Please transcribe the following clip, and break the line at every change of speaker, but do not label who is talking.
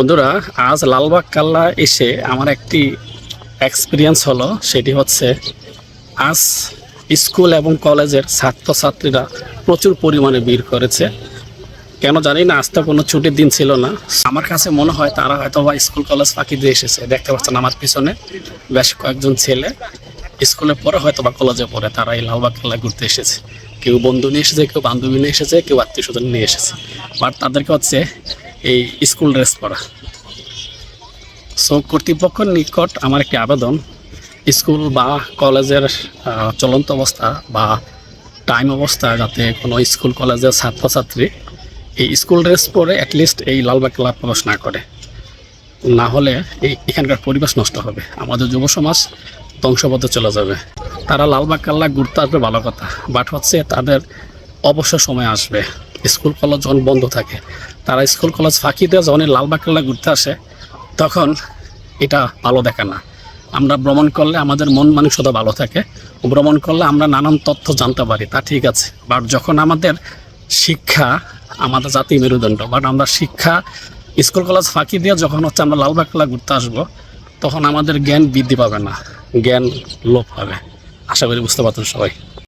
বন্ধুরা, আজ লালবাগ কেল্লা এসে আমার একটি এক্সপিরিয়েন্স হলো। সেটি হচ্ছে আজ স্কুল এবং কলেজের ছাত্রছাত্রীরা প্রচুর পরিমাণে ভিড় করেছে। কেন জানি না, আজ তো কোনো ছুটির দিন ছিল না। আমার কাছে মনে হয় তারা হয়তো বা স্কুল কলেজ ফাঁকি দিয়ে এসেছে। দেখতে পাচ্ছেন আমার পিছনে বেশ কয়েকজন ছেলে স্কুলে পড়ে হয়তো বা কলেজে পড়ে, তারা এই লালবাগ কেল্লায় ঘুরতে এসেছে। কেউ বন্ধু নিয়ে এসেছে, কেউ বান্ধবী নিয়ে এসেছে, কেউ আত্মীয় স্বজন নিয়ে এসেছে। বাট তাদেরকে হচ্ছে এই স্কুল ড্রেস পরা। সো কর্তৃপক্ষের নিকট আমার একটি আবেদন, স্কুল বা কলেজের চলন্ত অবস্থা বা টাইম অবস্থা যাতে কোনো স্কুল কলেজের ছাত্রছাত্রী এই স্কুল ড্রেস পরে অ্যাটলিস্ট এই লালবাগ কেল্লা প্রবেশ না করে। না হলে এখানকার পরিবেশ নষ্ট হবে, আমাদের যুব সমাজ ধ্বংসপথে চলে যাবে। তারা লালবাগ কেল্লা ঘুরতে আসবে ভালো কথা, বাট হচ্ছে তাদের অবসর সময় আসবে, স্কুল কলেজ যখন বন্ধ থাকে, তারা স্কুল কলেজ ফাঁকি দিয়ে যখন লালবাগ কেল্লা ঘুরতে আসে তখন এটা ভালো দেখে না। আমরা ভ্রমণ করলে আমাদের মন মানসিকতা ভালো থাকে, ভ্রমণ করলে আমরা নানান তথ্য জানতে পারি, তা ঠিক আছে। বাট যখন আমাদের শিক্ষা আমাদের জাতি মেরুদণ্ড, বাট আমরা শিক্ষা স্কুল কলেজ ফাঁকি দিয়ে যখন হচ্ছে আমরা লালবাগ কেল্লা ঘুরতে আসবো, তখন আমাদের জ্ঞান বৃদ্ধি পাবে না, জ্ঞান লোপ পাবে। আশা করি বুঝতে পারতেন সবাই।